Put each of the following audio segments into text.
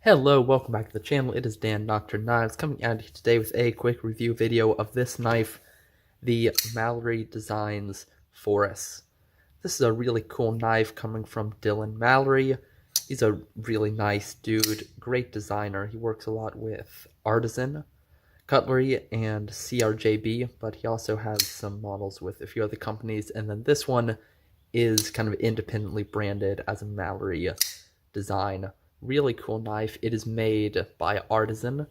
Hello, welcome back to the channel. It is Dan, Dr. Knives, coming at you today with a quick review video of this knife, the Mallery Designs Phorus. This is a really cool knife coming from Dylan Mallery. He's a really nice dude, great designer. He works a lot with Artisan, Cutlery, and CRJB, but he also has some models with a few other companies, and then this one is kind of independently branded as a Mallery design. Really cool knife. It is made by Artisan.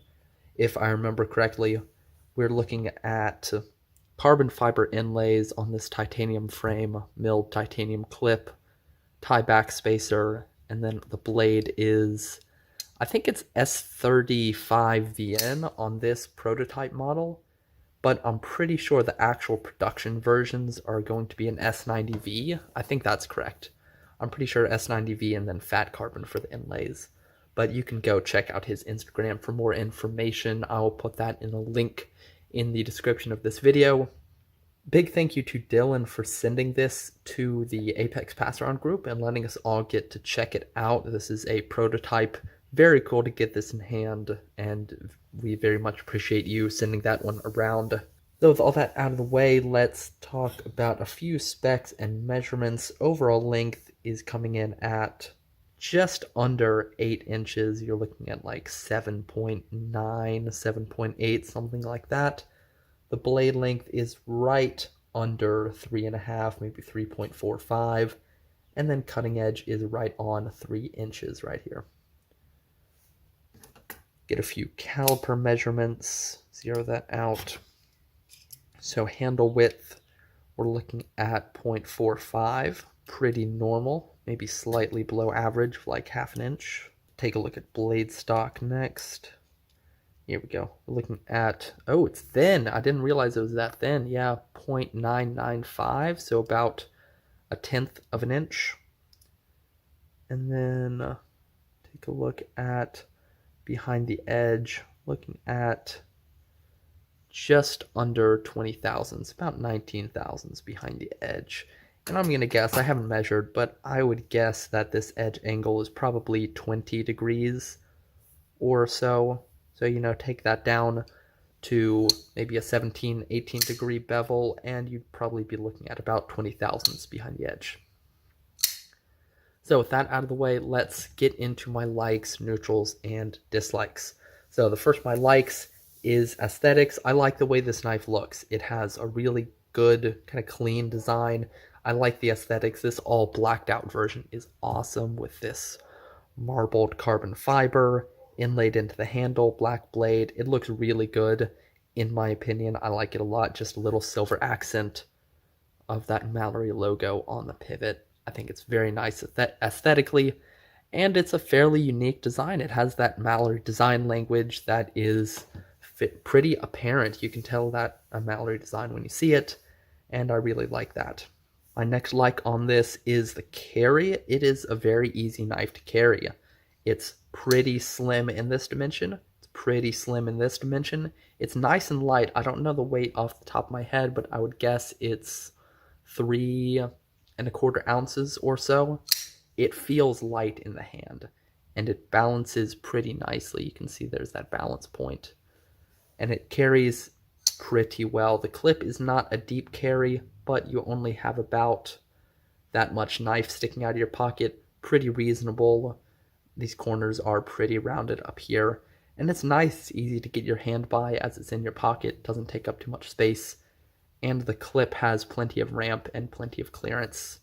If I remember correctly, we're looking at carbon fiber inlays on this titanium frame, milled titanium clip, tie back spacer, and then the blade is, I think it's S35VN on this prototype model, but I'm pretty sure the actual production versions are going to be an S90V. I think that's correct. I'm pretty sure S90V and then fat carbon for the inlays. But you can go check out his Instagram for more information. I will put that in a link in the description of this video. Big thank you to Dylan for sending this to the Apex Pass-Around group and letting us all get to check it out. This is a prototype. Very cool to get this in hand, and we very much appreciate you sending that one around. So with all that out of the way, let's talk about a few specs and measurements. Overall length is coming in at just under 8 inches. You're looking at like 7.9, 7.8, something like that. The blade length is right under 3.5, maybe 3.45. And then cutting edge is right on 3 inches right here. Get a few caliper measurements, zero that out. So handle width, we're looking at 0.45, pretty normal, maybe slightly below average, like half an inch. Take a look at blade stock next. Here we go. We're looking at, oh, it's thin. I didn't realize it was that thin. Yeah, 0.995, so about 1/10 of an inch. And then take a look at behind the edge, looking at just under 20 thousandths, about 19 thousandths behind the edge. And I'm going to guess, I haven't measured, but I would guess that this edge angle is probably 20 degrees or so. So, you know, take that down to maybe a 17, 18 degree bevel, and you'd probably be looking at about 20 thousandths behind the edge. So with that out of the way, let's get into my likes, neutrals, and dislikes. So the first, my likes, is aesthetics. I like the way this knife looks. It has a really good, kind of clean design. I like the aesthetics. This all blacked out version is awesome with this marbled carbon fiber inlaid into the handle, black blade. It looks really good, in my opinion. I like it a lot. Just a little silver accent of that Mallery logo on the pivot. I think it's very nice aesthetically, and it's a fairly unique design. It has that Mallery design language that is pretty apparent. You can tell that a Mallery design when you see it, and I really like that. My next like on this is the carry. It is a very easy knife to carry. It's pretty slim in this dimension. It's pretty slim in this dimension. It's nice and light. I don't know the weight off the top of my head, but I would guess it's 3¼ ounces or so. It feels light in the hand, and it balances pretty nicely. You can see there's that balance point. And it carries pretty well. The clip is not a deep carry, but you only have about that much knife sticking out of your pocket. Pretty reasonable. These corners are pretty rounded up here. And it's nice, easy to get your hand by as it's in your pocket. Doesn't take up too much space. And the clip has plenty of ramp and plenty of clearance.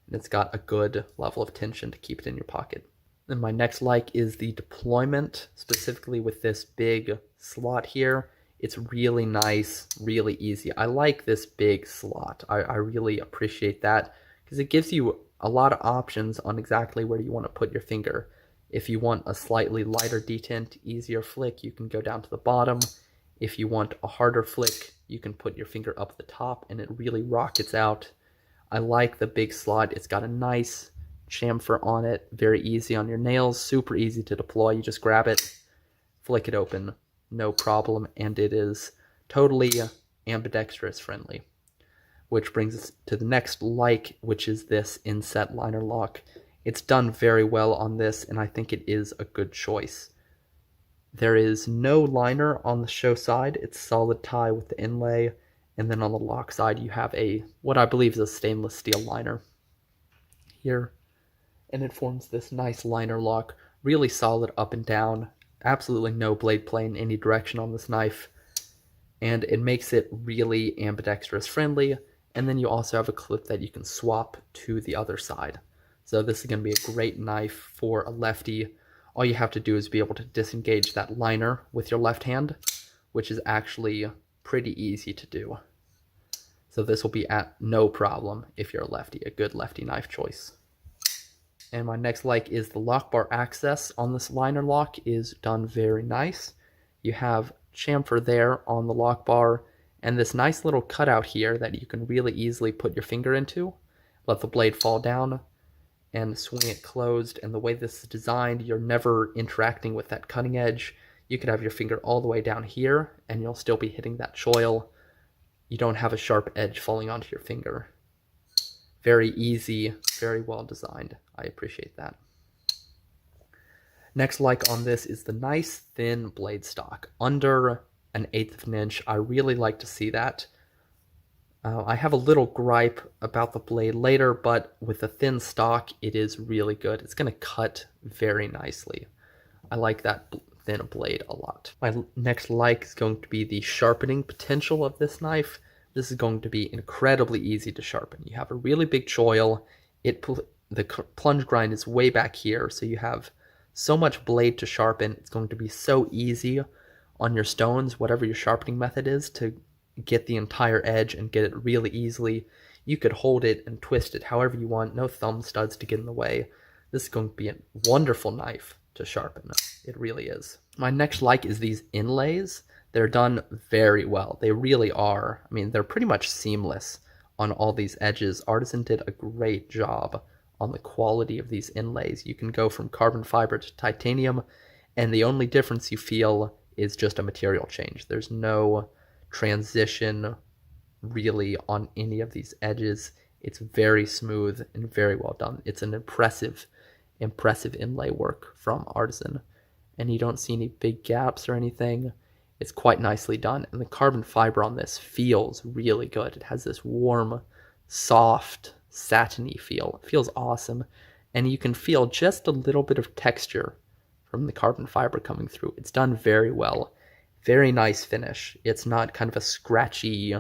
And it's got a good level of tension to keep it in your pocket. And my next like is the deployment, specifically with this big slot here. It's really nice, really easy. I like this big slot. I really appreciate that because it gives you a lot of options on exactly where you want to put your finger. If you want a slightly lighter detent, easier flick, you can go down to the bottom. If you want a harder flick, you can put your finger up the top and it really rockets out. I like the big slot. It's got a nice chamfer on it, very easy on your nails, super easy to deploy. You just grab it, flick it open, no problem, and it is totally ambidextrous friendly. Which brings us to the next like, which is this inset liner lock. It's done very well on this, and I think it is a good choice. There is no liner on the show side. It's solid tie with the inlay. And then on the lock side, you have what I believe is a stainless steel liner here. And it forms this nice liner lock, really solid up and down. Absolutely no blade play in any direction on this knife. And it makes it really ambidextrous friendly. And then you also have a clip that you can swap to the other side. So this is going to be a great knife for a lefty. All you have to do is be able to disengage that liner with your left hand, which is actually pretty easy to do. So this will be at no problem if you're a lefty, a good lefty knife choice. And my next like is the lock bar access on this liner lock is done very nice. You have chamfer there on the lock bar and this nice little cutout here that you can really easily put your finger into, let the blade fall down, and swing it closed. And the way this is designed, you're never interacting with that cutting edge. You could have your finger all the way down here and you'll still be hitting that choil. You don't have a sharp edge falling onto your finger. Very easy, very well designed. I appreciate that. Next like on this is the nice thin blade stock, under 1/8 of an inch. I really like to see that. I have a little gripe about the blade later, but with a thin stock, it is really good. It's going to cut very nicely. I like that thin blade a lot. My next like is going to be the sharpening potential of this knife. This is going to be incredibly easy to sharpen. You have a really big choil. The plunge grind is way back here, so you have so much blade to sharpen. It's going to be so easy on your stones, whatever your sharpening method is, to get the entire edge and get it really easily. You could hold it and twist it however you want, no thumb studs to get in the way. This is going to be a wonderful knife to sharpen. It really is. My next like is these inlays. They're done very well. They really are. I mean, they're pretty much seamless on all these edges. Artisan did a great job on the quality of these inlays. You can go from carbon fiber to titanium, and the only difference you feel is just a material change. There's no transition really on any of these edges. It's very smooth and very well done. It's an impressive inlay work from Artisan, and you don't see any big gaps or anything. It's quite nicely done, and the carbon fiber on this feels really good. It has this warm, soft, satiny feel. It feels awesome, and you can feel just a little bit of texture from the carbon fiber coming through. It's done very well. Very nice finish. It's not kind of a scratchy,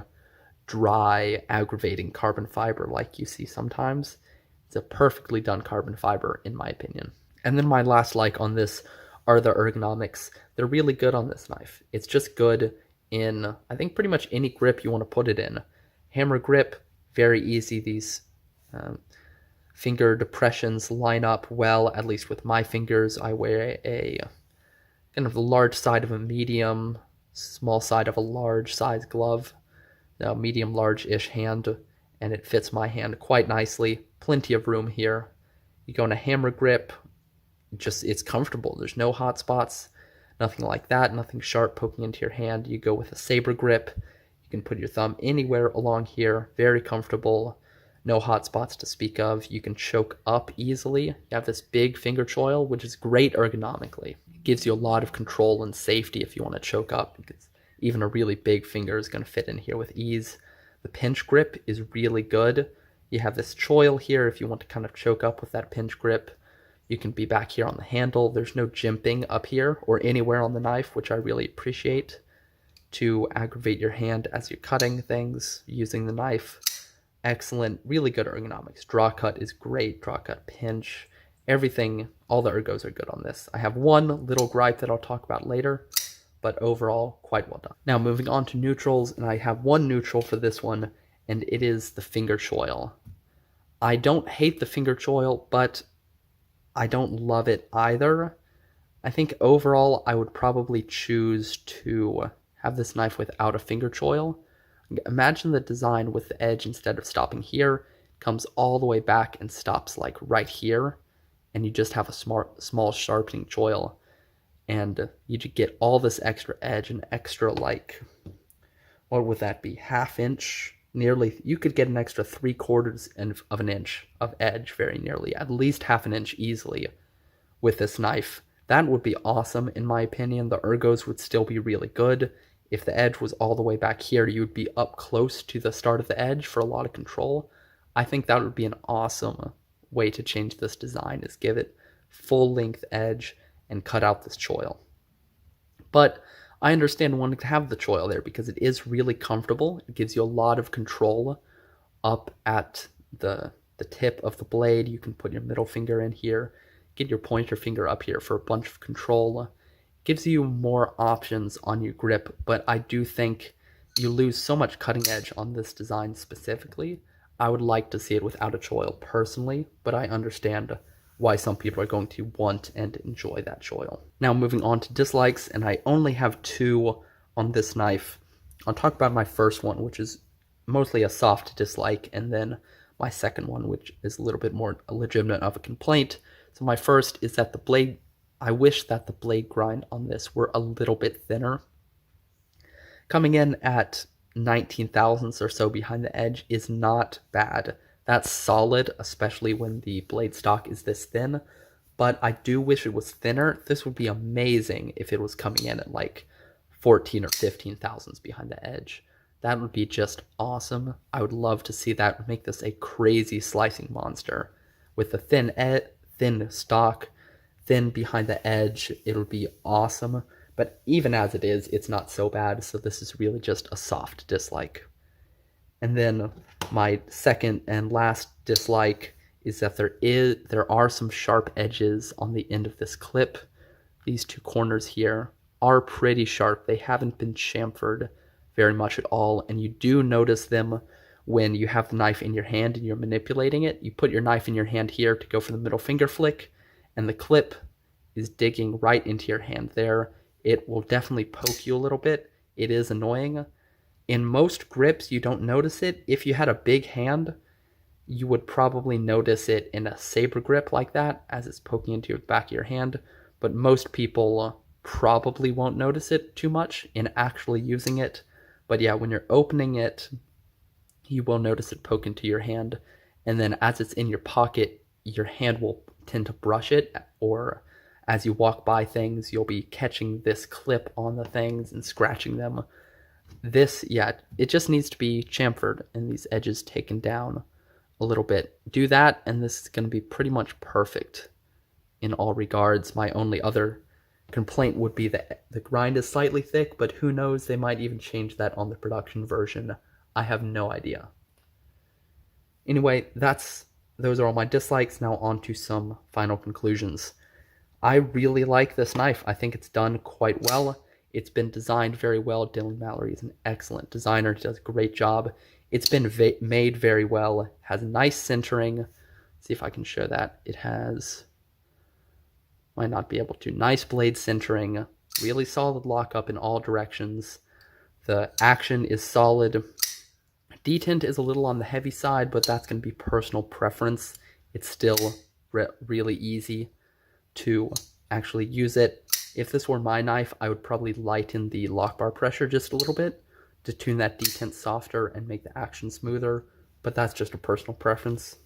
dry, aggravating carbon fiber like you see sometimes. It's a perfectly done carbon fiber, in my opinion. And then my last like on this are the ergonomics. They're really good on this knife. It's just good in, I think, pretty much any grip you want to put it in. Hammer grip, very easy. These finger depressions line up well, at least with my fingers. I wear a kind of the large side of a medium, small side of a large size glove. Now medium large-ish hand, and it fits my hand quite nicely. Plenty of room here. You go in a hammer grip, it's comfortable. There's no hot spots, nothing like that, nothing sharp poking into your hand. You go with a saber grip, you can put your thumb anywhere along here, very comfortable, no hot spots to speak of. You can choke up easily. You have this big finger choil, which is great ergonomically. It gives you a lot of control and safety if you want to choke up, because even a really big finger is going to fit in here with ease. The pinch grip is really good. You have this choil here if you want to kind of choke up with that pinch grip. You can be back here on the handle. There's no jimping up here or anywhere on the knife, which I really appreciate, to aggravate your hand as you're cutting things using the knife. Excellent, really good ergonomics. Draw cut is great. Draw cut, pinch, everything, all the ergos are good on this. I have one little gripe that I'll talk about later, but overall, quite well done. Now moving on to neutrals, and I have one neutral for this one, and it is the finger choil. I don't hate the finger choil, but I don't love it either. I think overall I would probably choose to have this knife without a finger choil. Imagine the design with the edge, instead of stopping here, comes all the way back and stops like right here, and you just have a small sharpening choil, and you get all this extra edge, and extra, like, what would that be, ½ inch? Nearly, you could get an extra 3/4 of an inch of edge, very nearly, at least ½ an inch easily with this knife. That would be awesome in my opinion. The ergos would still be really good. If the edge was all the way back here, you would be up close to the start of the edge for a lot of control. I think that would be an awesome way to change this design, is give it full length edge and cut out this choil. But I understand wanting to have the choil there because it is really comfortable. It gives you a lot of control up at the tip of the blade. You can put your middle finger in here, get your pointer finger up here for a bunch of control. Gives you more options on your grip, but I do think you lose so much cutting edge on this design specifically. I would like to see it without a choil personally, but I understand why some people are going to want and enjoy that choil. Now moving on to dislikes, and I only have 2 on this knife. I'll talk about my first one, which is mostly a soft dislike, and then my second one, which is a little bit more legitimate of a complaint. So my first is that the blade, I wish that the blade grind on this were a little bit thinner. Coming in at 19 thousandths or so behind the edge is not bad. That's solid, especially when the blade stock is this thin, but I do wish it was thinner. This would be amazing if it was coming in at like 14 or 15 thousandths behind the edge. That would be just awesome. I would love to see that. Make this a crazy slicing monster. With the thin stock, thin behind the edge, it'll be awesome. But even as it is, it's not so bad, so this is really just a soft dislike. And then my second and last dislike is that there are some sharp edges on the end of this clip. These 2 corners here are pretty sharp. They haven't been chamfered very much at all, and you do notice them when you have the knife in your hand and you're manipulating it. You put your knife in your hand here to go for the middle finger flick, and the clip is digging right into your hand there. It will definitely poke you a little bit. It is annoying. In most grips, you don't notice it. If you had a big hand, you would probably notice it in a saber grip like that, as it's poking into the back of your hand. But most people probably won't notice it too much in actually using it. But yeah, when you're opening it, you will notice it poke into your hand. And then as it's in your pocket, your hand will tend to brush it, or as you walk by things, you'll be catching this clip on the things and scratching them. This, yeah, it just needs to be chamfered and these edges taken down a little bit. Do that, and this is going to be pretty much perfect in all regards. My only other complaint would be that the grind is slightly thick, but who knows, they might even change that on the production version. I have no idea. Anyway, those are all my dislikes. Now on to some final conclusions. I really like this knife. I think it's done quite well. It's been designed very well. Dylan Mallery is an excellent designer. He does a great job. It's been made very well. It has nice centering. Let's see if I can show that. It has, might not be able to, nice blade centering, really solid lockup in all directions. The action is solid. Detent is a little on the heavy side, but that's going to be personal preference. It's still really easy to actually use it. If this were my knife, I would probably lighten the lock bar pressure just a little bit to tune that detent softer and make the action smoother, but that's just a personal preference.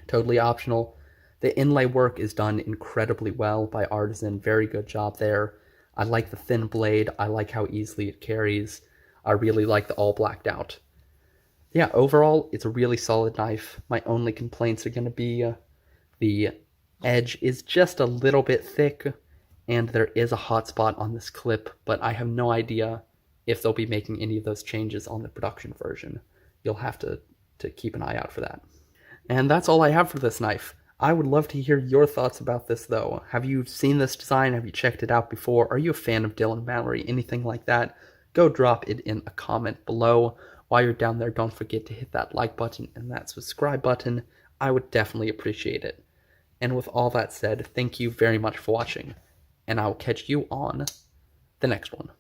Totally optional. The inlay work is done incredibly well by Artisan. Very good job there. I like the thin blade. I like how easily it carries. I really like the all blacked out. Yeah, overall, it's a really solid knife. My only complaints are going to be the edge is just a little bit thick, and there is a hot spot on this clip, but I have no idea if they'll be making any of those changes on the production version. You'll have to keep an eye out for that. And that's all I have for this knife. I would love to hear your thoughts about this, though. Have you seen this design? Have you checked it out before? Are you a fan of Dylan Mallery? Anything like that? Go drop it in a comment below. While you're down there, don't forget to hit that like button and that subscribe button. I would definitely appreciate it. And with all that said, thank you very much for watching, and I will catch you on the next one.